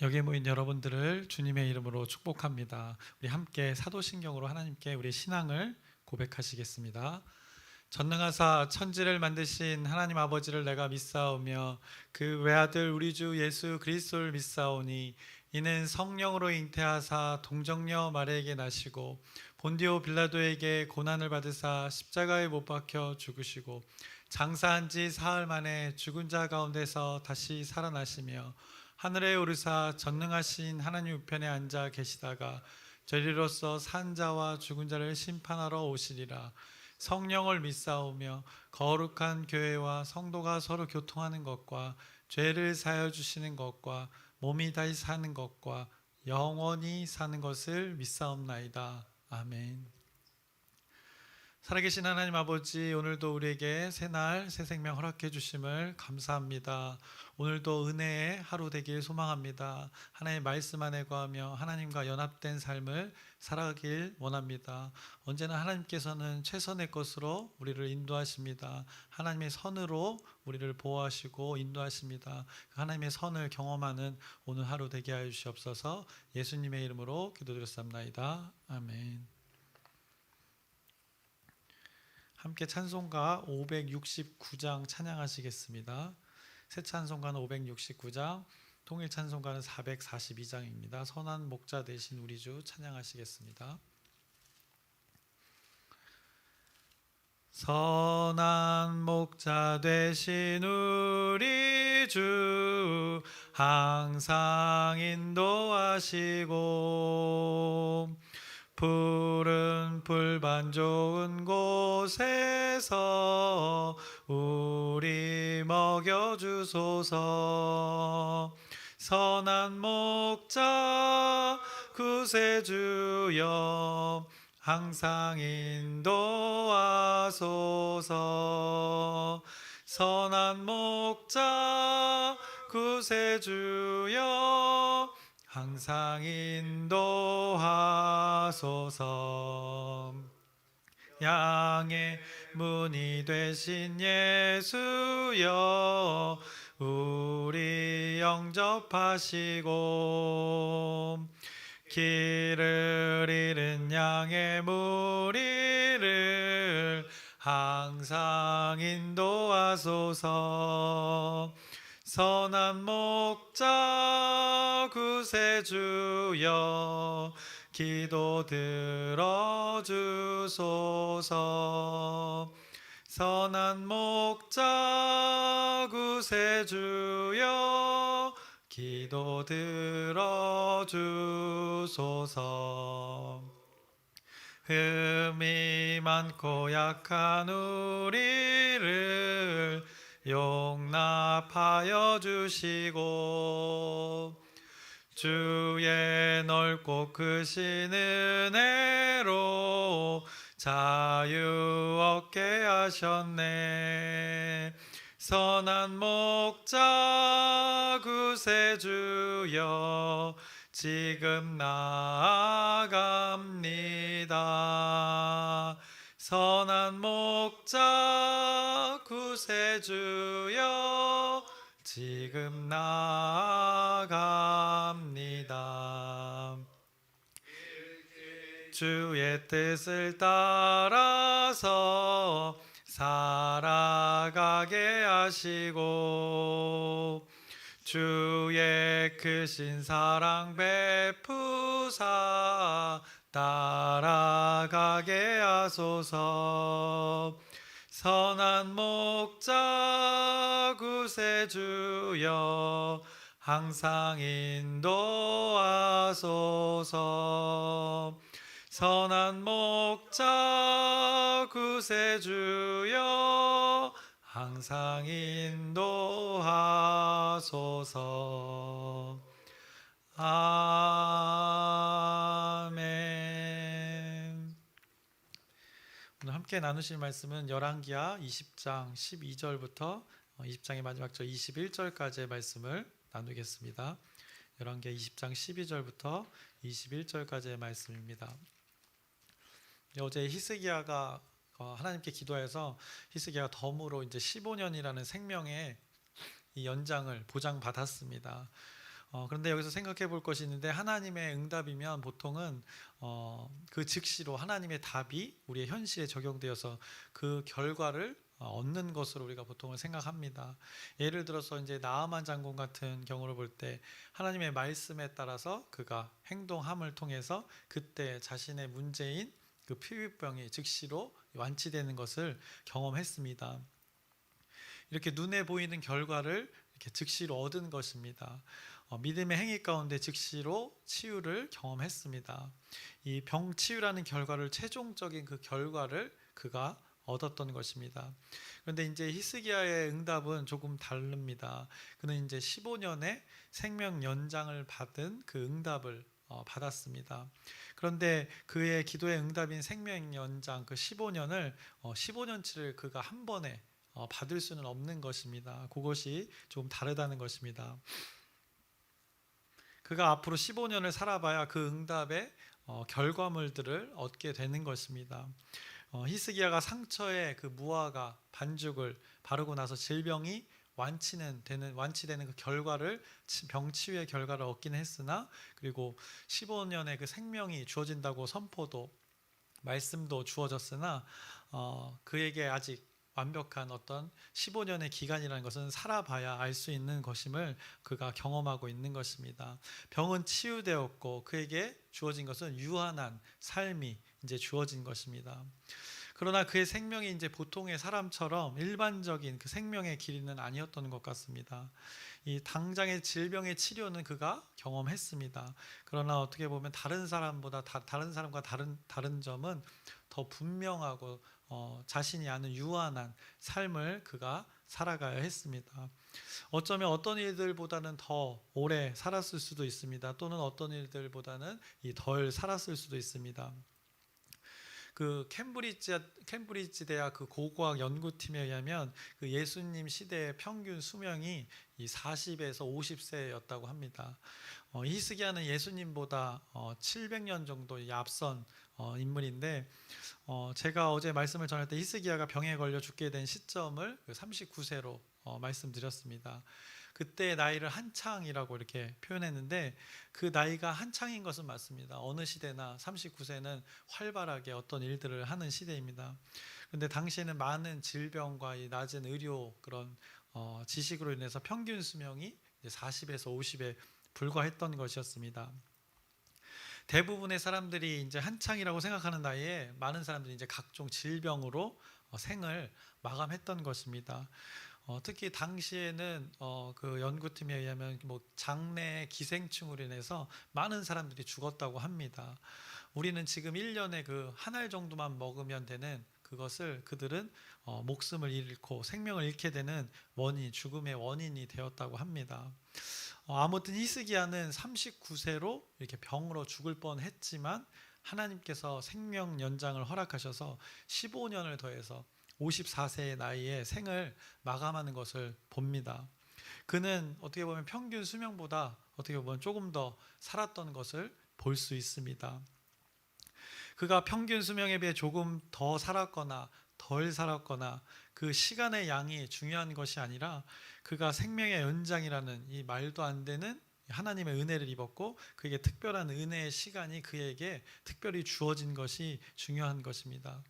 여기에 모인 여러분들을 주님의 이름으로 축복합니다. 우리 함께 사도신경으로 하나님께 우리의 신앙을 고백하시겠습니다. 전능하사 천지를 만드신 하나님 아버지를 내가 믿사오며 그 외아들 우리 주 예수 그리스도를 믿사오니 이는 성령으로 잉태하사 동정녀 마리아에게 나시고 본디오 빌라도에게 고난을 받으사 십자가에 못 박혀 죽으시고 장사한 지 사흘 만에 죽은 자 가운데서 다시 살아나시며 하늘에 오르사 전능하신 하나님 우편에 앉아 계시다가 저리로서 산 자와 죽은 자를 심판하러 오시리라. 성령을 믿사오며 거룩한 교회와 성도가 서로 교통하는 것과 죄를 사하여 주시는 것과 몸이 다시 사는 것과 영원히 사는 것을 믿사옵나이다. 아멘. 살아계신 하나님 아버지, 오늘도 우리에게 새날 새 생명 허락해 주심을 감사합니다. 오늘도 은혜의 하루 되길 소망합니다. 하나님의 말씀 안에 거하며 하나님과 연합된 삶을 살아가길 원합니다. 언제나 하나님께서는 최선의 것으로 우리를 인도하십니다. 하나님의 선으로 우리를 보호하시고 인도하십니다. 하나님의 선을 경험하는 오늘 하루 되게 하여 주시옵소서. 예수님의 이름으로 기도드렸습니다. 아멘. 함께 찬송가 569장 찬양하시겠습니다. 새 찬송가는 569장, 통일 찬송가는 442장입니다. 선한 목자 되신 우리 주 찬양하시겠습니다. 선한 목자 되신 우리 주 항상 인도하시고 푸른 풀반 좋은 곳에서 우리 먹여주소서. 선한 목자 구세주여 항상 인도하소서. 선한 목자 구세주여 항상 인도하소서. 양의 문이 되신 예수여 우리 영접하시고 길을 잃은 양의 무리를 항상 인도하소서. 선한 목자 구세주여 기도 들어주소서. 선한 목자 구세주여 기도 들어주소서. 흠이 많고 약한 우리를 용납하여 주시고 주의 넓고 크신 은혜로 자유 얻게 하셨네. 선한 목자 구세주여 지금 나아갑니다. 선한 목자 구세주여 지금 나아갑니다. 주의 뜻을 따라서 살아가게 하시고 주의 크신 사랑 베푸사 따라가게 하소서. 선한 목자 구세주여 항상 인도하소서. 선한 목자 구세주여 항상 인도하소서. 아멘. 오늘 함께 나누실 말씀은 열왕기하 20장 12절부터 20장의 마지막 절 21절까지의 말씀을 나누겠습니다. 열왕기하 20장 12절부터 21절까지의 말씀입니다. 어제 히스기야가 하나님께 기도해서 히스기야가 덤으로 이제 15년이라는 생명의 이 연장을 보장받았습니다. 그런데 여기서 생각해 볼 것이 있는데, 하나님의 응답이면 보통은 그 즉시로 하나님의 답이 우리의 현실에 적용되어서 그 결과를 얻는 것으로 우리가 보통을 생각합니다. 예를 들어서 이제 나아만 장군 같은 경우를 볼 때 하나님의 말씀에 따라서 그가 행동함을 통해서 그때 자신의 문제인 그 피부병이 즉시로 완치되는 것을 경험했습니다. 이렇게 눈에 보이는 결과를 이렇게 즉시로 얻은 것입니다. 믿음의 행위 가운데 즉시로 치유를 경험했습니다. 이 병치유라는 결과를, 최종적인 그 결과를 그가 얻었던 것입니다. 그런데 이제 히스기야의 응답은 조금 다릅니다. 그는 이제 15년의 생명 연장을 받은 그 응답을 받았습니다. 그런데 그의 기도의 응답인 생명 연장 그 15년을 15년치를 그가 한 번에 받을 수는 없는 것입니다. 그것이 좀 다르다는 것입니다. 그가 앞으로 15년을 살아봐야 그 응답의 결과물들을 얻게 되는 것입니다. 히스기야가 상처에 그 무화과 반죽을 바르고 나서 질병이 완치되는 그 결과를, 병치유의 결과를 얻기는 했으나, 그리고 15년의 그 생명이 주어진다고 선포도, 말씀도 주어졌으나 그에게 아직 완벽한 어떤 15년의 기간이라는 것은 살아봐야 알 수 있는 것임을 그가 경험하고 있는 것입니다. 병은 치유되었고 그에게 주어진 것은 유한한 삶이 이제 주어진 것입니다. 그러나 그의 생명이 이제 보통의 사람처럼 일반적인 그 생명의 길이는 아니었던 것 같습니다. 이 당장의 질병의 치료는 그가 경험했습니다. 그러나 어떻게 보면 다른 사람과 다른 점은 더 분명하고 자신이 아는 유한한 삶을 그가 살아가야 했습니다. 어쩌면 어떤 일들보다는 더 오래 살았을 수도 있습니다. 또는 어떤 일들보다는 덜 살았을 수도 있습니다. 그 캠브리지 대학 그 고고학 연구팀에 의하면 그 예수님 시대의 평균 수명이 이 40에서 50세였다고 합니다. 히스기야는 예수님보다 700년 정도 앞선 인물인데, 제가 어제 말씀을 전할 때 히스기야가 병에 걸려 죽게 된 시점을 39세로 말씀드렸습니다. 그때 나이를 한창이라고 이렇게 표현했는데, 그 나이가 한창인 것은 맞습니다. 어느 시대나 39세는 활발하게 어떤 일들을 하는 시대입니다. 그런데 당시에는 많은 질병과 이 낮은 의료 그런 지식으로 인해서 평균 수명이 40에서 50에 불과했던 것이었습니다. 대부분의 사람들이 이제 한창이라고 생각하는 나이에 많은 사람들이 이제 각종 질병으로 생을 마감했던 것입니다. 특히 당시에는 그 연구팀에 의하면 뭐 장내 기생충으로 인해서 많은 사람들이 죽었다고 합니다. 우리는 지금 1년에 그 한 알 정도만 먹으면 되는 그것을 그들은 목숨을 잃고 생명을 잃게 되는 죽음의 원인이 되었다고 합니다. 아무튼 히스기야는 39세로 이렇게 병으로 죽을 뻔했지만 하나님께서 생명 연장을 허락하셔서 15년을 더해서 54세의 나이에 생을 마감하는 것을 봅니다. 그는 어떻게 보면 평균 수명보다 어떻게 보면 조금 더 살았던 것을 볼 수 있습니다. 그가 평균 수명에 비해 조금 더 살았거나 덜 살았거나 그 시간의 양이 중요한 것이 아니라 그가 생명의 연장이라는 이 말도 안 되는 하나님의 은혜를 입었고 그에게 특별한 은혜의 시간이 그에게 특별히 주어진 것이 중요한 것입니다.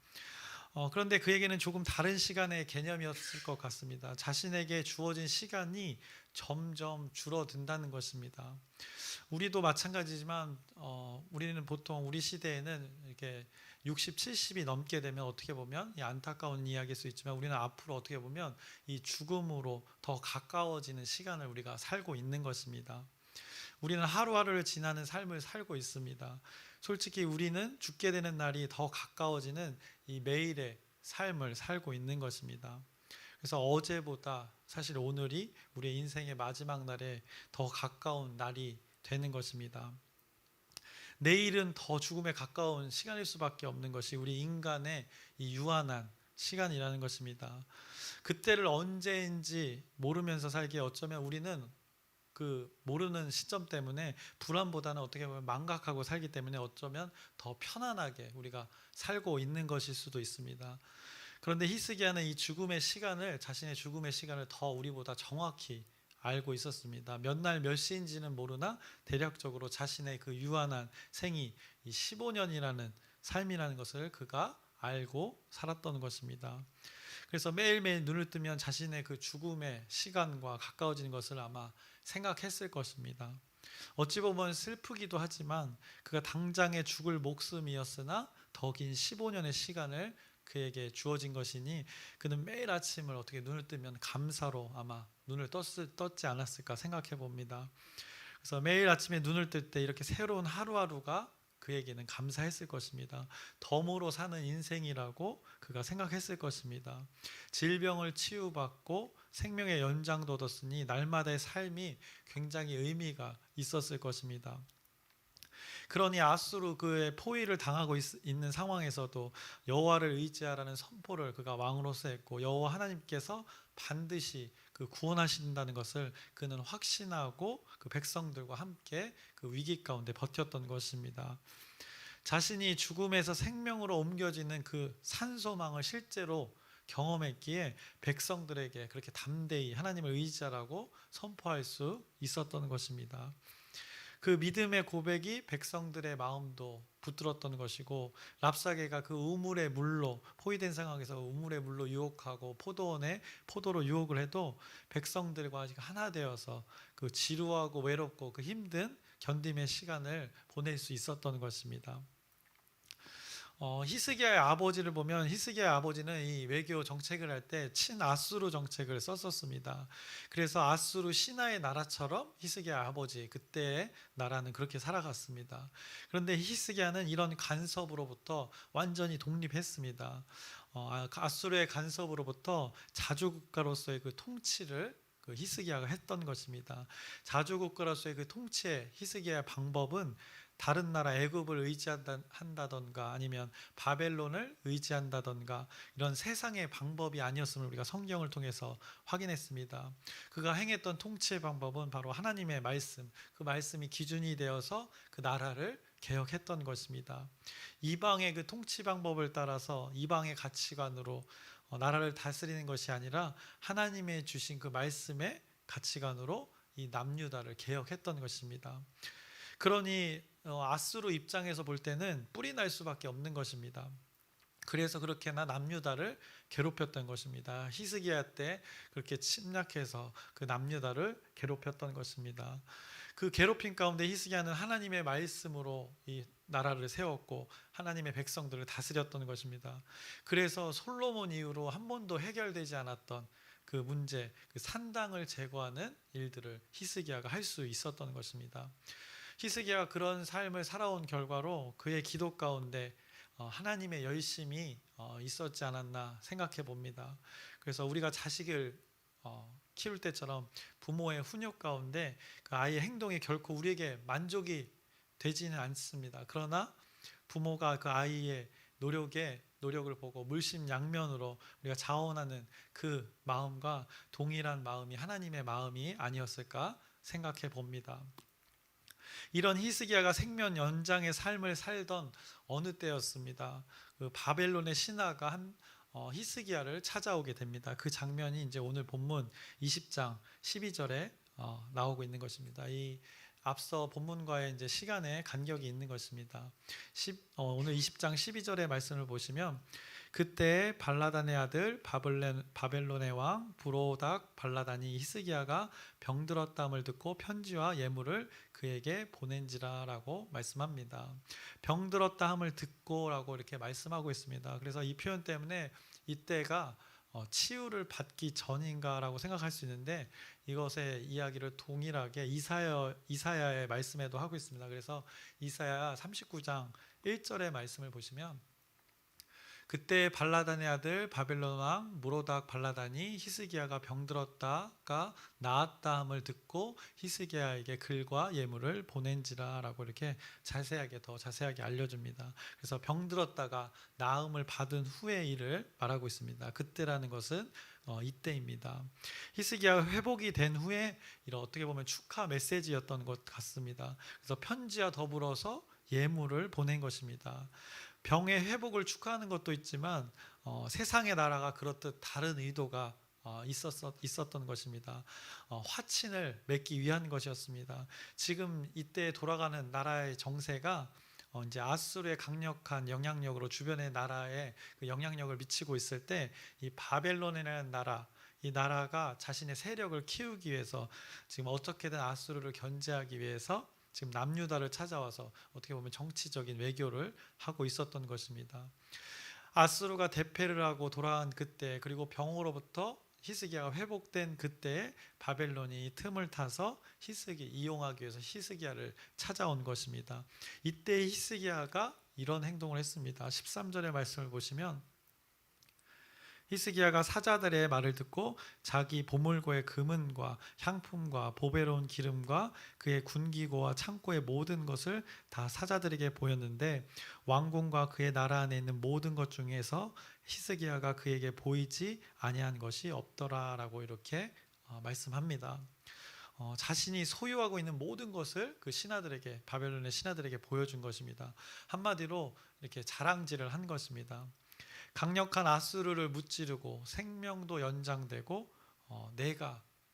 그런데 그에게는 조금 다른 시간의 개념이었을 것 같습니다. 자신에게 주어진 시간이 점점 줄어든다는 것입니다. 우리도 마찬가지지만 우리는 보통 우리 시대에는 이렇게 60, 70이 넘게 되면 어떻게 보면 이 안타까운 이야기일 수 있지만 우리는 앞으로 어떻게 보면 이 죽음으로 더 가까워지는 시간을 우리가 살고 있는 것입니다. 우리는 하루하루를 지나는 삶을 살고 있습니다. 솔직히 우리는 죽게 되는 날이 더 가까워지는 이 매일의 삶을 살고 있는 것입니다. 그래서 어제보다 사실 오늘이 우리의 인생의 마지막 날에 더 가까운 날이 되는 것입니다. 내일은 더 죽음에 가까운 시간일 수밖에 없는 것이 우리 인간의 이 유한한 시간이라는 것입니다. 그때를 언제인지 모르면서 살기에 어쩌면 우리는 그 모르는 시점 때문에 불안보다는 어떻게 보면 망각하고 살기 때문에 어쩌면 더 편안하게 우리가 살고 있는 것일 수도 있습니다. 그런데 히스기야는 이 자신의 죽음의 시간을 더 우리보다 정확히 알고 있었습니다. 몇 날 몇 시인지는 모르나 대략적으로 자신의 그 유한한 생이 이 15년이라는 삶이라는 것을 그가 알고 살았던 것입니다. 그래서 매일매일 눈을 뜨면 자신의 그 죽음의 시간과 가까워지는 것을 아마 생각했을 것입니다. 어찌 보면 슬프기도 하지만 그가 당장에 죽을 목숨이었으나 더 긴 15년의 시간을 그에게 주어진 것이니 그는 매일 아침을 어떻게 눈을 뜨면 감사로 아마 눈을 떴지 않았을까 생각해 봅니다. 그래서 매일 아침에 눈을 뜰 때 이렇게 새로운 하루하루가 그에게는 감사했을 것입니다. 덤으로 사는 인생이라고 그가 생각했을 것입니다. 질병을 치유받고 생명의 연장도 얻었으니 날마다의 삶이 굉장히 의미가 있었을 것입니다. 그러니 아수르 그의 포위를 당하고 있는 상황에서도 여호와를 의지하라는 선포를 그가 왕으로서 했고 여호와 하나님께서 반드시 그 구원하신다는 것을 그는 확신하고 그 백성들과 함께 그 위기 가운데 버텼던 것입니다. 자신이 죽음에서 생명으로 옮겨지는 그 산소망을 실제로 경험했기에 백성들에게 그렇게 담대히 하나님을 의지하라고 선포할 수 있었던 것입니다. 그 믿음의 고백이 백성들의 마음도 붙들었던 것이고 랍사게가 그 우물의 물로 포위된 상황에서 우물의 물로 유혹하고 포도원에 포도로 유혹을 해도 백성들과 아직 하나 되어서 그 지루하고 외롭고 그 힘든 견딤의 시간을 보낼 수 있었던 것입니다. 히스기야의 아버지를 보면 히스기야의 아버지는 이 외교 정책을 할 때 친아수르 정책을 썼었습니다. 그래서 아수르 신하의 나라처럼 히스기야 아버지 그때의 나라는 그렇게 살아갔습니다. 그런데 히스기야는 이런 간섭으로부터 완전히 독립했습니다. 아수르의 간섭으로부터 자주국가로서의 그 통치를 그 히스기야가 했던 것입니다. 자주국가로서의 그 통치의 히스기야의 방법은 다른 나라 애굽을 의지한다던가 아니면 바벨론을 의지한다던가 이런 세상의 방법이 아니었음을 우리가 성경을 통해서 확인했습니다. 그가 행했던 통치의 방법은 바로 하나님의 말씀, 그 말씀이 기준이 되어서 그 나라를 개혁했던 것입니다. 이방의 그 통치 방법을 따라서 이방의 가치관으로 나라를 다스리는 것이 아니라 하나님의 주신 그 말씀의 가치관으로 이 남유다를 개혁했던 것입니다. 그러니 아수르 입장에서 볼 때는 뿔이 날 수밖에 없는 것입니다. 그래서 그렇게나 남유다를 괴롭혔던 것입니다. 히스기야 때 그렇게 침략해서 그 남유다를 괴롭혔던 것입니다. 그 괴롭힘 가운데 히스기야는 하나님의 말씀으로 이 나라를 세웠고 하나님의 백성들을 다스렸던 것입니다. 그래서 솔로몬 이후로 한 번도 해결되지 않았던 그 문제, 그 산당을 제거하는 일들을 히스기야가 할 수 있었던 것입니다. 히스기야가 그런 삶을 살아온 결과로 그의 기도 가운데 하나님의 열심이 있었지 않았나 생각해 봅니다. 그래서 우리가 자식을 키울 때처럼 부모의 훈육 가운데 그 아이의 행동이 결코 우리에게 만족이 되지는 않습니다. 그러나 부모가 그 아이의 노력을 보고 물심양면으로 우리가 자원하는 그 마음과 동일한 마음이 하나님의 마음이 아니었을까 생각해 봅니다. 이런 히스기야가 생명 연장의 삶을 살던 어느 때였습니다. 그 바벨론의 신하가 히스기야를 찾아오게 됩니다. 그 장면이 이제 오늘 본문 20장 12절에 나오고 있는 것입니다. 이 앞서 본문과의 이제 시간에 간격이 있는 것입니다. 오늘 20장 12절의 말씀을 보시면 그때 발라단의 아들 바벨론의 왕 브로닥 발라단이 히스기야가 병들었다함을 듣고 편지와 예물을 그에게 보낸지라라고 말씀합니다. 병들었다함을 듣고라고 이렇게 말씀하고 있습니다. 그래서 이 표현 때문에 이때가 치유를 받기 전인가라고 생각할 수 있는데 이것의 이야기를 동일하게 이사야의 말씀에도 하고 있습니다. 그래서 이사야 39장 1절의 말씀을 보시면 그때 발라단의 아들 바벨론 왕 무로닥 발라단이 히스기야가 병들었다가 나았다함을 듣고 히스기야에게 글과 예물을 보낸지라라고 이렇게 더 자세하게 알려줍니다. 그래서 병들었다가 나음을 받은 후의 일을 말하고 있습니다. 그때라는 것은 이때입니다. 히스기야가 회복이 된 후에 이런 어떻게 보면 축하 메시지였던 것 같습니다. 그래서 편지와 더불어서 예물을 보낸 것입니다. 병의 회복을 축하하는 것도 있지만 세상의 나라가 그렇듯 다른 의도가 있었던 것입니다. 화친을 맺기 위한 것이었습니다. 지금 이때 돌아가는 나라의 정세가 이제 아수르의 강력한 영향력으로 주변의 나라에 그 영향력을 미치고 있을 때 이 바벨론이라는 나라, 이 나라가 자신의 세력을 키우기 위해서 지금 어떻게든 아수르를 견제하기 위해서 지금 남유다를 찾아와서 어떻게 보면 정치적인 외교를 하고 있었던 것입니다. 아수르가 대패를 하고 돌아간 그때, 그리고 병으로부터 히스기야가 회복된 그때에 바벨론이 틈을 타서 이용하기 위해서 히스기야를 찾아온 것입니다. 이때 히스기야가 이런 행동을 했습니다. 13절의 말씀을 보시면 히스기야가 사자들의 말을 듣고 자기 보물고의 금은과 향품과 보배로운 기름과 그의 군기고와 창고의 모든 것을 다 사자들에게 보였는데 왕궁과 그의 나라 안에 있는 모든 것 중에서 히스기야가 그에게 보이지 아니한 것이 없더라라고 이렇게 말씀합니다. 자신이 소유하고 있는 모든 것을 그 신하들에게, 바벨론의 신하들에게 보여준 것입니다. 한마디로 이렇게 자랑질을 한 것입니다. 강력한 아수르를 무찌르고 생명도 연장되고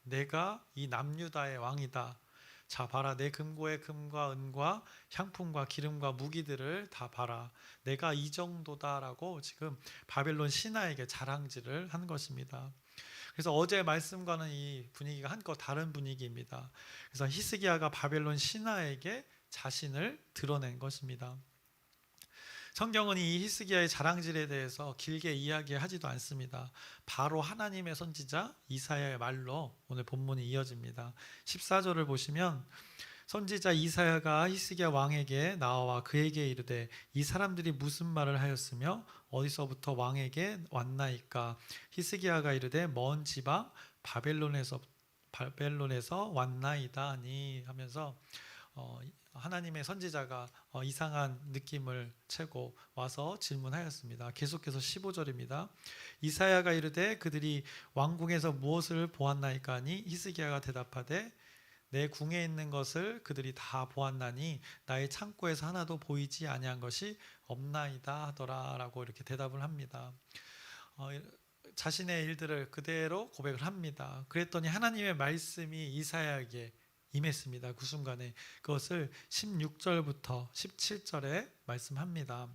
내가 이 남유다의 왕이다. 자 봐라, 내 금고의 금과 은과 향품과 기름과 무기들을 다 봐라. 내가 이 정도다라고 지금 바벨론 신하에게 자랑질을 한 것입니다. 그래서 어제 말씀과는 이 분위기가 한껏 다른 분위기입니다. 그래서 히스기야가 바벨론 신하에게 자신을 드러낸 것입니다. 성경은 이 히스기야의 자랑질에 대해서 길게 이야기하지도 않습니다. 바로 하나님의 선지자 이사야의 말로 오늘 본문이 이어집니다. 14절을 보시면 선지자 이사야가 히스기야 왕에게 나와 그에게 이르되 이 사람들이 무슨 말을 하였으며 어디서부터 왕에게 왔나이까. 히스기야가 이르되 먼 지방 바벨론에서 왔나이다 하니 하면서 하나님의 선지자가 이상한 느낌을 채고 와서 질문하였습니다. 계속해서 15절입니다. 이사야가 이르되 그들이 왕궁에서 무엇을 보았나이까 하니 히스기야가 대답하되 내 궁에 있는 것을 그들이 다 보았나니 나의 창고에서 하나도 보이지 아니한 것이 없나이다 하더라라고 이렇게 대답을 합니다. 자신의 일들을 그대로 고백을 합니다. 그랬더니 하나님의 말씀이 이사야에게 임했습니다. 그 순간에 그것을 16절부터 17절에 말씀합니다.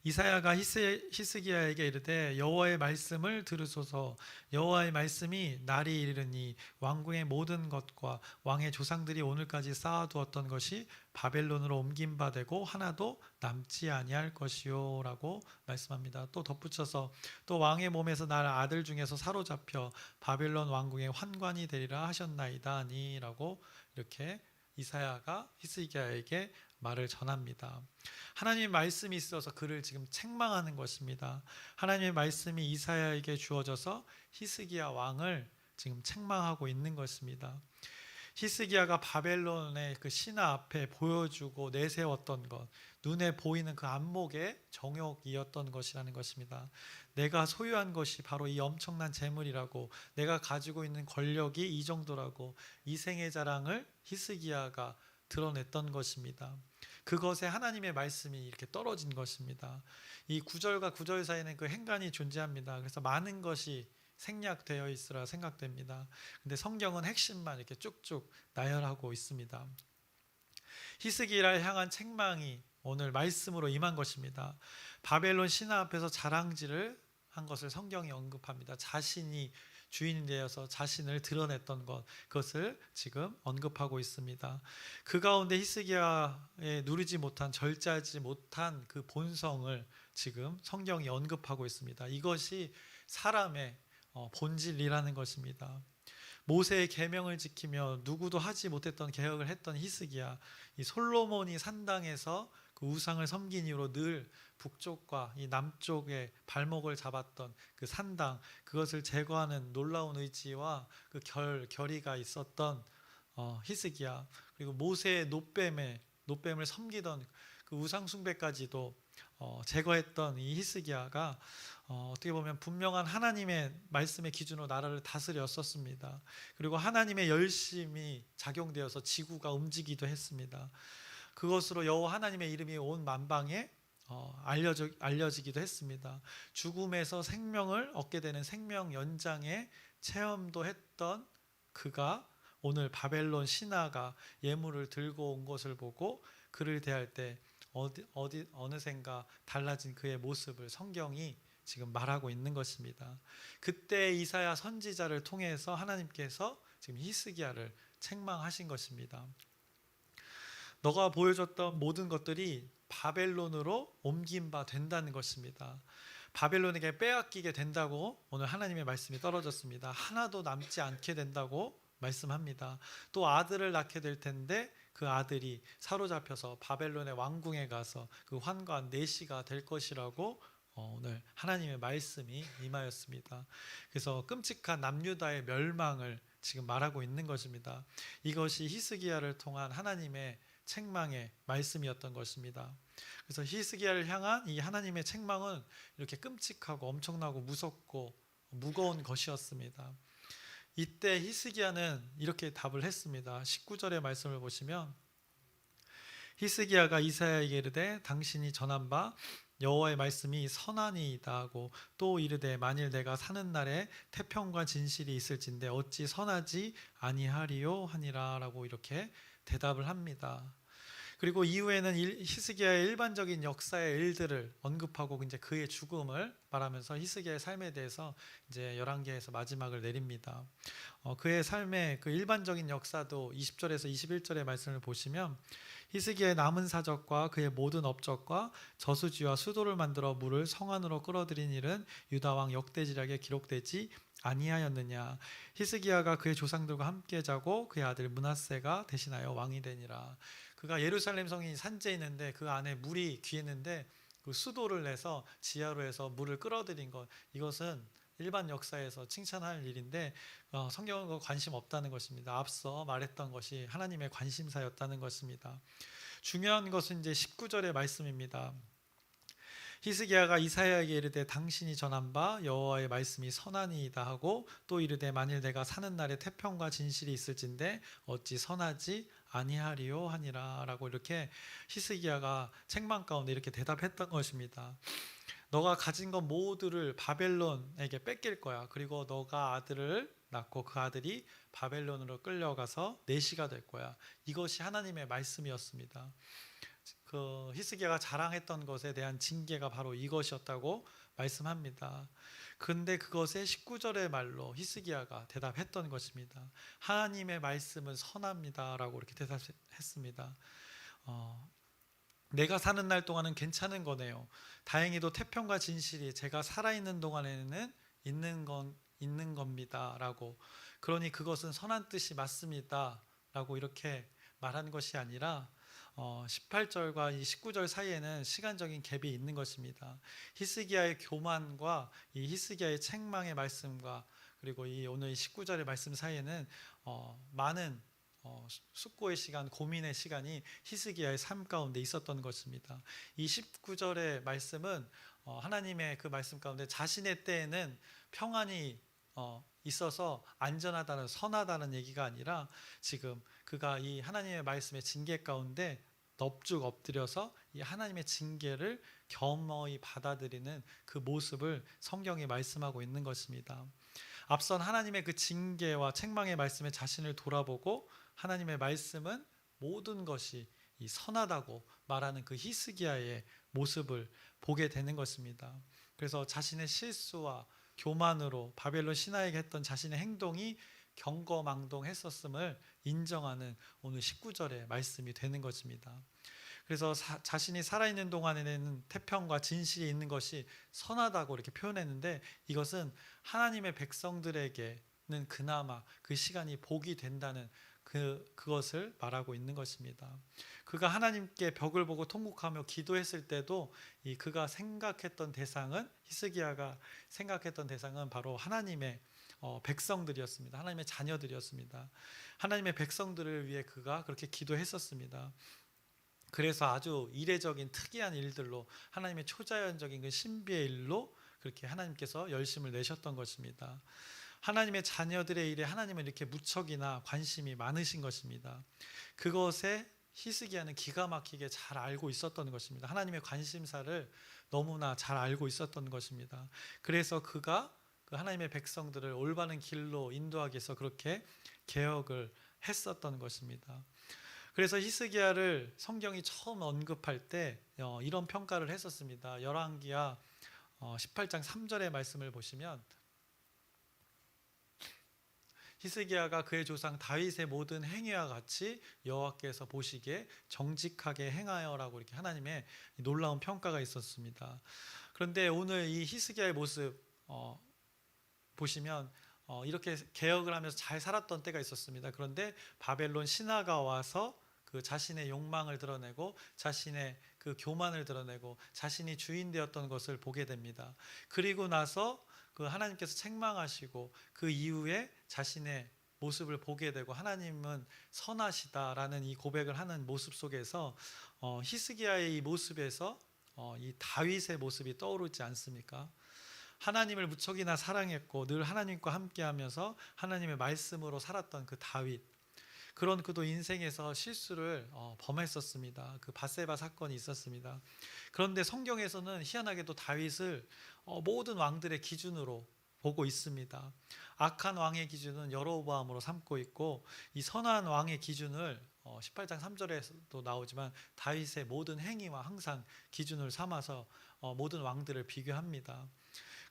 이사야가 히스기야에게 이르되 여호와의 말씀을 들으소서. 여호와의 말씀이 날이 이르니 왕궁의 모든 것과 왕의 조상들이 오늘까지 쌓아두었던 것이 바벨론으로 옮긴 바 되고 하나도 남지 아니할 것이요 라고 말씀합니다. 또 덧붙여서 또 왕의 몸에서 날 아들 중에서 사로잡혀 바벨론 왕궁의 환관이 되리라 하셨나이다 하니 라고 이렇게 이사야가 히스기야에게 말을 전합니다. 하나님의 말씀이 있어서 그를 지금 책망하는 것입니다. 하나님의 말씀이 이사야에게 주어져서 히스기야 왕을 지금 책망하고 있는 것입니다. 히스기야가 바벨론의 그 신하 앞에 보여주고 내세웠던 것, 눈에 보이는 그 안목의 정욕이었던 것이라는 것입니다. 내가 소유한 것이 바로 이 엄청난 재물이라고, 내가 가지고 있는 권력이 이 정도라고 이생의 자랑을 히스기야가 드러냈던 것입니다. 그것에 하나님의 말씀이 이렇게 떨어진 것입니다. 이 9절과 9절 사이에는 그 행간이 존재합니다. 그래서 많은 것이 생략되어 있으라 생각됩니다. 근데 성경은 핵심만 이렇게 쭉쭉 나열하고 있습니다. 히스기야를 향한 책망이 오늘 말씀으로 임한 것입니다. 바벨론 신하 앞에서 자랑질을 한 것을 성경이 언급합니다. 자신이 주인이 되어서 자신을 드러냈던 것, 그것을 지금 언급하고 있습니다. 그 가운데 히스기야의 누리지 못한, 절제하지 못한 그 본성을 지금 성경이 언급하고 있습니다. 이것이 사람의 본질이라는 것입니다. 모세의 계명을 지키며 누구도 하지 못했던 개혁을 했던 히스기야, 이 솔로몬이 산당에서 그 우상을 섬긴 이후로 늘 북쪽과 이 남쪽의 발목을 잡았던 그 산당, 그것을 제거하는 놀라운 의지와 그 결의가 있었던 히스기야, 그리고 모세의 노뱀을 섬기던 그 우상 숭배까지도 제거했던 이 히스기야가 어떻게 보면 분명한 하나님의 말씀의 기준으로 나라를 다스렸었습니다. 그리고 하나님의 열심이 작용되어서 지구가 움직이기도 했습니다. 그것으로 여호와 하나님의 이름이 온 만방에 알려지기도 했습니다. 죽음에서 생명을 얻게 되는 생명 연장의 체험도 했던 그가 오늘 바벨론 신하가 예물을 들고 온 것을 보고 그를 대할 때 어느샌가 달라진 그의 모습을 성경이 지금 말하고 있는 것입니다. 그때 이사야 선지자를 통해서 하나님께서 지금 히스기야를 책망하신 것입니다. 너가 보여줬던 모든 것들이 바벨론으로 옮긴 바 된다는 것입니다. 바벨론에게 빼앗기게 된다고 오늘 하나님의 말씀이 떨어졌습니다. 하나도 남지 않게 된다고 말씀합니다. 또 아들을 낳게 될 텐데 그 아들이 사로잡혀서 바벨론의 왕궁에 가서 그 환관 내시가 될 것이라고 오늘 하나님의 말씀이 임하였습니다. 그래서 끔찍한 남유다의 멸망을 지금 말하고 있는 것입니다. 이것이 히스기야를 통한 하나님의 책망의 말씀이었던 것입니다. 그래서 히스기야를 향한 이 하나님의 책망은 이렇게 끔찍하고 엄청나고 무섭고 무거운 것이었습니다. 이때 히스기야는 이렇게 답을 했습니다. 19절의 말씀을 보시면 히스기야가 이사야에게 이르되 당신이 전한 바 여호와의 말씀이 선하니이다 하고 또 이르되 만일 내가 사는 날에 태평과 진실이 있을진데 어찌 선하지 아니하리요 하니라 라고 이렇게 대답을 합니다. 그리고 이후에는 히스기야의 일반적인 역사의 일들을 언급하고 이제 그의 죽음을 말하면서 히스기야의 삶에 대해서 이제 열왕기에서 마지막을 내립니다. 그의 삶의 그 일반적인 역사도 20절에서 21절의 말씀을 보시면 히스기야의 남은 사적과 그의 모든 업적과 저수지와 수도를 만들어 물을 성 안으로 끌어들인 일은 유다 왕 역대지략에 기록되지 아니하였느냐. 히스기야가 그의 조상들과 함께 자고 그의 아들 므낫세가 대신하여 왕이 되니라. 그가 예루살렘 성이 산지에 있는데 그 안에 물이 귀했는데 그 수도를 내서 지하로 해서 물을 끌어들인 것, 이것은 일반 역사에서 칭찬할 일인데 성경은 그 관심 없다는 것입니다. 앞서 말했던 것이 하나님의 관심사였다는 것입니다. 중요한 것은 이제 19절의 말씀입니다. 히스기야가 이사야에게 이르되 당신이 전한 바 여호와의 말씀이 선하니이다 하고 또 이르되 만일 내가 사는 날에 태평과 진실이 있을진데 어찌 선하지 아니하리요 하니라 라고 이렇게 히스기야가 책망 가운데 이렇게 대답했던 것입니다. 너가 가진 것 모두를 바벨론에게 뺏길 거야. 그리고 너가 아들을 낳고 그 아들이 바벨론으로 끌려가서 내시가 될 거야. 이것이 하나님의 말씀이었습니다. 그 히스기야가 자랑했던 것에 대한 징계가 바로 이것이었다고 말씀합니다. 그런데 그것에 19절의 말로 히스기야가 대답했던 것입니다. 하나님의 말씀은 선합니다라고 이렇게 대답했습니다. 내가 사는 날 동안은 괜찮은 거네요. 다행히도 태평과 진실이 제가 살아있는 동안에는 있는 겁니다라고. 그러니 그것은 선한 뜻이 맞습니다 라고 이렇게 말한 것이 아니라 18절과 이 19절 사이에는 시간적인 갭이 있는 것입니다. 히스기야의 교만과 이 히스기야의 책망의 말씀과 그리고 이 오늘 19절의 말씀 사이에는 많은 숙고의 시간, 고민의 시간이 히스기야의 삶 가운데 있었던 것입니다. 이 19절의 말씀은 하나님의 그 말씀 가운데 자신의 때에는 평안이 있어서 안전하다는 선하다는 얘기가 아니라 지금 그가 이 하나님의 말씀의 징계 가운데 넙죽 엎드려서 이 하나님의 징계를 겸허히 받아들이는 그 모습을 성경이 말씀하고 있는 것입니다. 앞선 하나님의 그 징계와 책망의 말씀에 자신을 돌아보고 하나님의 말씀은 모든 것이 이 선하다고 말하는 그 히스기야의 모습을 보게 되는 것입니다. 그래서 자신의 실수와 교만으로 바벨론 신하에게 했던 자신의 행동이 경거망동했었음을 인정하는 오늘 19절의 말씀이 되는 것입니다. 그래서 자신이 살아있는 동안에는 태평과 진실이 있는 것이 선하다고 이렇게 표현했는데 이것은 하나님의 백성들에게는 그나마 그 시간이 복이 된다는 그것을 말하고 있는 것입니다. 그가 하나님께 벽을 보고 통곡하며 기도했을 때도 그가 생각했던 대상은 히스기야가 생각했던 대상은 바로 하나님의 백성들이었습니다. 하나님의 자녀들이었습니다. 하나님의 백성들을 위해 그가 그렇게 기도했었습니다. 그래서 아주 이례적인 특이한 일들로 하나님의 초자연적인 그 신비의 일로 그렇게 하나님께서 열심을 내셨던 것입니다. 하나님의 자녀들의 일에 하나님은 이렇게 무척이나 관심이 많으신 것입니다. 그것에 히스기야는 기가 막히게 잘 알고 있었던 것입니다. 하나님의 관심사를 너무나 잘 알고 있었던 것입니다. 그래서 그가 그 하나님의 백성들을 올바른 길로 인도하기 위해서 그렇게 개혁을 했었던 것입니다. 그래서 히스기야를 성경이 처음 언급할 때 이런 평가를 했었습니다. 열왕기하 18장 3절의 말씀을 보시면 히스기야가 그의 조상 다윗의 모든 행위와 같이 여호와께서 보시기에 정직하게 행하여라고 이렇게 하나님의 놀라운 평가가 있었습니다. 그런데 오늘 이 히스기야의 모습 보시면 이렇게 개혁을 하면서 잘 살았던 때가 있었습니다. 그런데 바벨론 신하가 와서 그 자신의 욕망을 드러내고 자신의 그 교만을 드러내고 자신이 주인 되었던 것을 보게 됩니다. 그리고 나서 그 하나님께서 책망하시고 그 이후에 자신의 모습을 보게 되고 하나님은 선하시다라는 이 고백을 하는 모습 속에서 히스기야의 이 모습에서 이 다윗의 모습이 떠오르지 않습니까? 하나님을 무척이나 사랑했고 늘 하나님과 함께하면서 하나님의 말씀으로 살았던 그 다윗, 그런 그도 인생에서 실수를 범했었습니다. 그 밧세바 사건이 있었습니다. 그런데 성경에서는 희한하게도 다윗을 모든 왕들의 기준으로 보고 있습니다. 악한 왕의 기준은 여로보암으로 삼고 있고 이 선한 왕의 기준을 18장 3절에도 나오지만 다윗의 모든 행위와 항상 기준을 삼아서 모든 왕들을 비교합니다.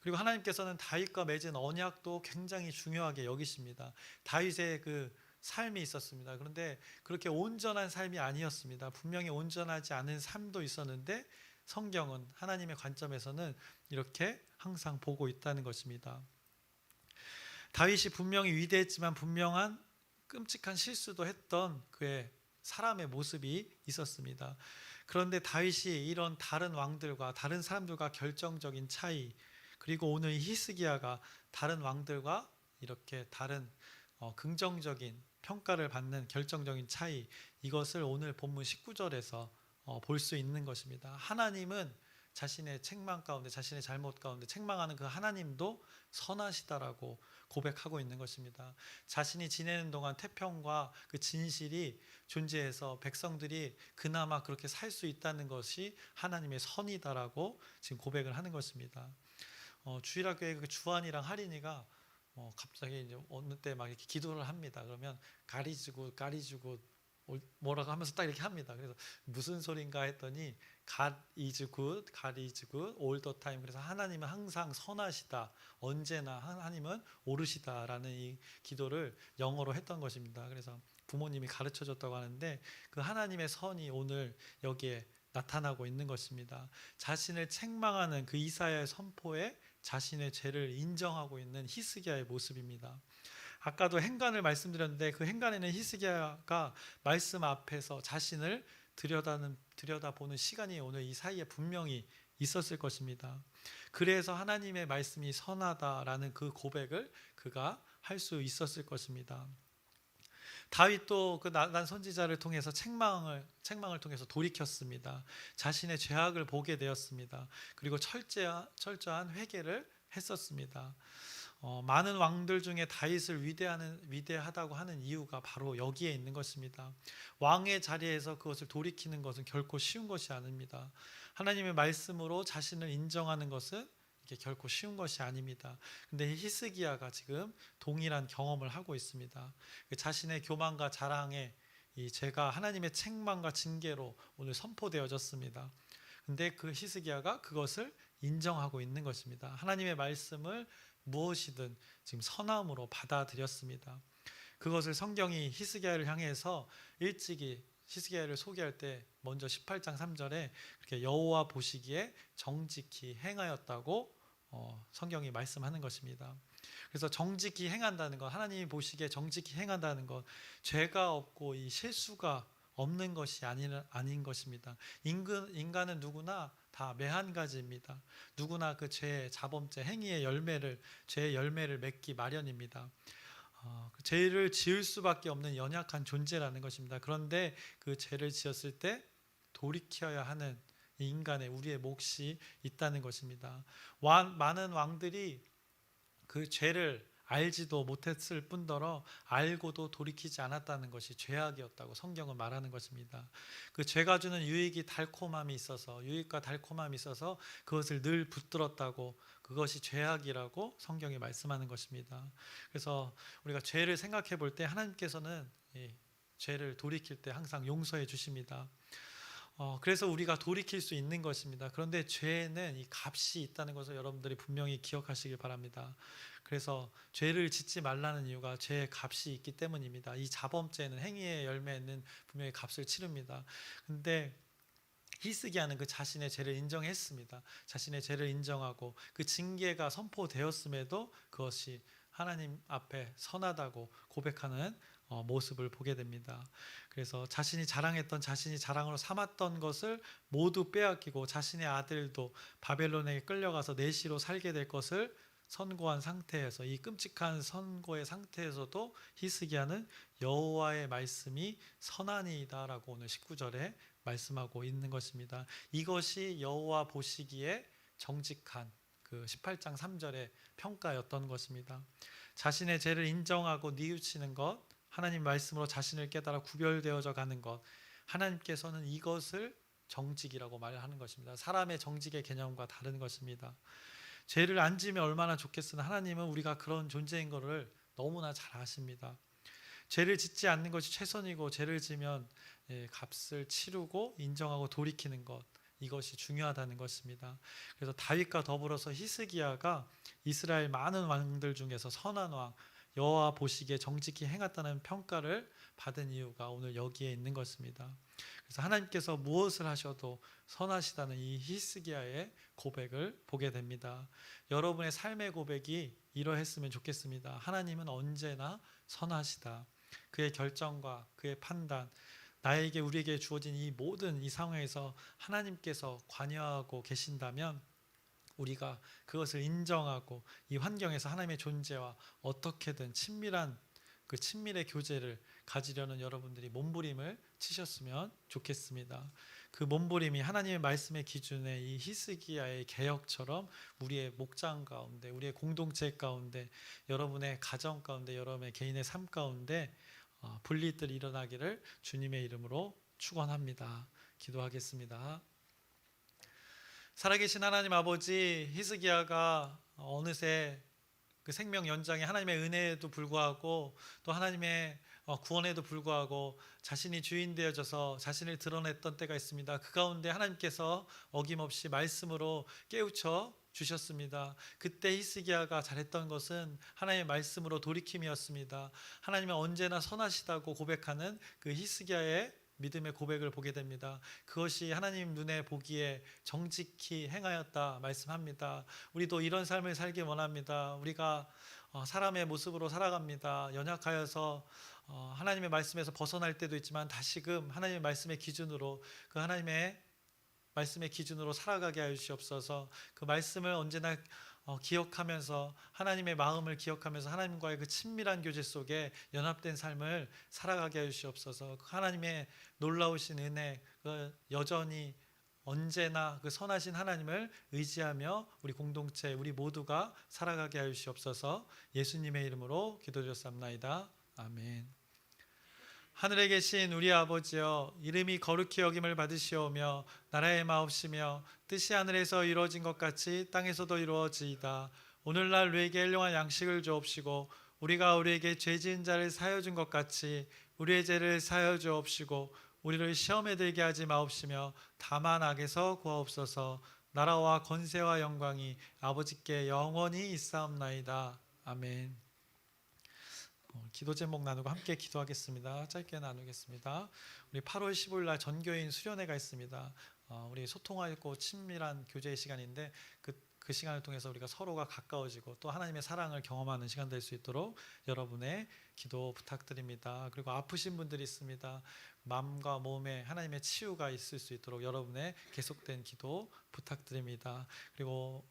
그리고 하나님께서는 다윗과 맺은 언약도 굉장히 중요하게 여기십니다. 다윗의 그 삶이 있었습니다. 그런데 그렇게 온전한 삶이 아니었습니다. 분명히 온전하지 않은 삶도 있었는데 성경은 하나님의 관점에서는 이렇게 항상 보고 있다는 것입니다. 다윗이 분명히 위대했지만 분명한 끔찍한 실수도 했던 그의 사람의 모습이 있었습니다. 그런데 다윗이 이런 다른 왕들과 다른 사람들과 결정적인 차이, 그리고 오늘 히스기야가 다른 왕들과 이렇게 다른 긍정적인 평가를 받는 결정적인 차이, 이것을 오늘 본문 19절에서 볼 수 있는 것입니다. 하나님은 자신의 책망 가운데, 자신의 잘못 가운데 책망하는 그 하나님도 선하시다라고 고백하고 있는 것입니다. 자신이 지내는 동안 태평과 그 진실이 존재해서 백성들이 그나마 그렇게 살 수 있다는 것이 하나님의 선이다라고 지금 고백을 하는 것입니다. 주일학교에 그 주한이랑 할인이가 갑자기 이제 어느 때 막 이렇게 기도를 합니다. 그러면 가리지고 뭐라고 하면서 딱 이렇게 합니다. 그래서 무슨 소린가 했더니 God is good, God is good all the time. 그래서 하나님은 항상 선하시다, 언제나 하나님은 옳으시다라는 이 기도를 영어로 했던 것입니다. 그래서 부모님이 가르쳐 줬다고 하는데 그 하나님의 선이 오늘 여기에 나타나고 있는 것입니다. 자신을 책망하는 그 이사야의 선포에 자신의 죄를 인정하고 있는 히스기야의 모습입니다. 아까도 행간을 말씀드렸는데 그 행간에는 히스기야가 말씀 앞에서 자신을 들여다보는 시간이 오늘 이 사이에 분명히 있었을 것입니다. 그래서 하나님의 말씀이 선하다라는 그 고백을 그가 할 수 있었을 것입니다. 다윗도 그 나단 선지자를 통해서 책망을 통해서 돌이켰습니다. 자신의 죄악을 보게 되었습니다. 그리고 철저한 회개를 했었습니다. 많은 왕들 중에 다윗을 위대하다고 하는 이유가 바로 여기에 있는 것입니다. 왕의 자리에서 그것을 돌이키는 것은 결코 쉬운 것이 아닙니다. 하나님의 말씀으로 자신을 인정하는 것은 이게 결코 쉬운 것이 아닙니다. 근데 히스기야가 지금 동일한 경험을 하고 있습니다. 자신의 교만과 자랑에 이 죄가 하나님의 책망과 징계로 오늘 선포되어졌습니다. 근데 그 히스기야가 그것을 인정하고 있는 것입니다. 하나님의 말씀을 무엇이든 지금 선함으로 받아들였습니다. 그것을 성경이 히스기야를 향해서 일찍이 히스기야를 소개할 때 먼저 18장 3절에 그렇게 여호와 보시기에 정직히 행하였다고 성경이 말씀하는 것입니다. 그래서 정직히 행한다는 것, 하나님이 보시기에 정직히 행한다는 것, 죄가 없고 이 실수가 없는 것이 아닌 것입니다. 인간은 누구나 다 매한가지입니다. 누구나 그 죄의 자범죄 행위의 죄의 열매를 맺기 마련입니다. 그 죄를 지을 수밖에 없는 연약한 존재라는 것입니다. 그런데 그 죄를 지었을 때 돌이켜야 하는 인간의 우리의 몫이 있다는 것입니다. 많은 왕들이 그 죄를 알지도 못했을 뿐더러 알고도 돌이키지 않았다는 것이 죄악이었다고 성경은 말하는 것입니다. 그 죄가 주는 유익과 달콤함이 있어서 그것을 늘 붙들었다고, 그것이 죄악이라고 성경이 말씀하는 것입니다. 그래서 우리가 죄를 생각해 볼 때 하나님께서는 이 죄를 돌이킬 때 항상 용서해 주십니다. 그래서 우리가 돌이킬 수 있는 것입니다. 그런데 죄에는 이 값이 있다는 것을 여러분들이 분명히 기억하시길 바랍니다. 그래서 죄를 짓지 말라는 이유가 죄의 값이 있기 때문입니다. 이 자범죄는, 행위의 열매는 분명히 값을 치릅니다. 근데 히스기야는 그 자신의 죄를 인정했습니다. 자신의 죄를 인정하고 그 징계가 선포되었음에도 그것이 하나님 앞에 선하다고 고백하는 모습을 보게 됩니다. 그래서 자신이 자랑으로 삼았던 것을 모두 빼앗기고 자신의 아들도 바벨론에 끌려가서 내시로 살게 될 것을 선고한 상태에서, 이 끔찍한 선고의 상태에서도 히스기야는 여호와의 말씀이 선하니이다라고 오늘 19절에 말씀하고 있는 것입니다. 이것이 여호와 보시기에 정직한 그 18장 3절의 평가였던 것입니다. 자신의 죄를 인정하고 뉘우치는 것, 하나님 말씀으로 자신을 깨달아 구별되어져 가는 것, 하나님께서는 이것을 정직이라고 말하는 것입니다. 사람의 정직의 개념과 다른 것입니다. 죄를 안 지면 얼마나 좋겠으나 하나님은 우리가 그런 존재인 것을 너무나 잘 아십니다. 죄를 짓지 않는 것이 최선이고, 죄를 지면 값을 치르고 인정하고 돌이키는 것, 이것이 중요하다는 것입니다. 그래서 다윗과 더불어서 히스기야가 이스라엘 많은 왕들 중에서 선한 왕, 여호와 보시기에 정직히 행했다는 평가를 받은 이유가 오늘 여기에 있는 것입니다. 그래서 하나님께서 무엇을 하셔도 선하시다는 이 히스기야의 고백을 보게 됩니다. 여러분의 삶의 고백이 이러했으면 좋겠습니다. 하나님은 언제나 선하시다. 그의 결정과 그의 판단, 우리에게 주어진 이 모든 이 상황에서 하나님께서 관여하고 계신다면 우리가 그것을 인정하고 이 환경에서 하나님의 존재와 어떻게든 친밀의 교제를 가지려는 여러분들이 몸부림을 치셨으면 좋겠습니다. 그 몸부림이 하나님의 말씀의 기준에 이 히스기야의 개혁처럼 우리의 목장 가운데, 우리의 공동체 가운데, 여러분의 가정 가운데, 여러분의 개인의 삶 가운데 분리들이 일어나기를 주님의 이름으로 축원합니다. 기도하겠습니다. 살아계신 하나님 아버지, 히스기야가 어느새 그 생명 연장에 하나님의 은혜에도 불구하고 또 하나님의 구원에도 불구하고 자신이 주인 되어져서 자신을 드러냈던 때가 있습니다. 그 가운데 하나님께서 어김없이 말씀으로 깨우쳐 주셨습니다. 그때 히스기야가 잘했던 것은 하나님의 말씀으로 돌이킴이었습니다. 하나님은 언제나 선하시다고 고백하는 그 히스기야의 믿음의 고백을 보게 됩니다. 그것이 하나님 눈에 보기에 정직히 행하였다 말씀합니다. 우리도 이런 삶을 살기 원합니다. 우리가 사람의 모습으로 살아갑니다. 연약하여서 하나님의 말씀에서 벗어날 때도 있지만 다시금 하나님의 말씀의 기준으로, 그 하나님의 말씀의 기준으로 살아가게 하여 주시옵소서. 그 말씀을 언제나 기억하면서, 하나님의 마음을 기억하면서 하나님과의 그 친밀한 교제 속에 연합된 삶을 살아가게 하여 주시옵소서. 그 하나님의 놀라우신 은혜, 여전히 언제나 그 선하신 하나님을 의지하며 우리 공동체, 우리 모두가 살아가게 하여 주시옵소서. 예수님의 이름으로 기도드렸사옵나이다. 아멘. 하늘에 계신 우리 아버지여, 이름이 거룩히 여김을 받으시오며 나라의 마옵시며 뜻이 하늘에서 이루어진 것 같이 땅에서도 이루어지이다. 오늘날 우리에게 일용할 양식을 주옵시고 우리가 우리에게 죄 지은 자를 사하여 준 것 같이 우리의 죄를 사하여 주옵시고 우리를 시험에 들게 하지 마옵시며 다만 악에서 구하옵소서. 나라와 권세와 영광이 아버지께 영원히 있사옵나이다. 아멘. 기도 제목 나누고 함께 기도하겠습니다. 짧게 나누겠습니다. 우리 8월 15일 날 전교인 수련회가 있습니다. 우리 소통하고 친밀한 교제의 시간인데 그 시간을 통해서 우리가 서로가 가까워지고 또 하나님의 사랑을 경험하는 시간 될 수 있도록 여러분의 기도 부탁드립니다. 그리고 아프신 분들이 있습니다. 마음과 몸에 하나님의 치유가 있을 수 있도록 여러분의 계속된 기도 부탁드립니다. 그리고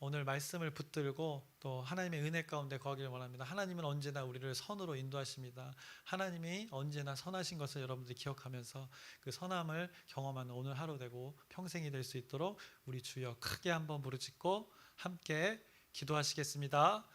오늘 말씀을 붙들고 또 하나님의 은혜 가운데 거하기를 원합니다. 하나님은 언제나 우리를 선으로 인도하십니다. 하나님이 언제나 선하신 것을 여러분들이 기억하면서 그 선함을 경험하는 오늘 하루 되고 평생이 될 수 있도록 우리 주여 크게 한번 부르짖고 함께 기도하시겠습니다.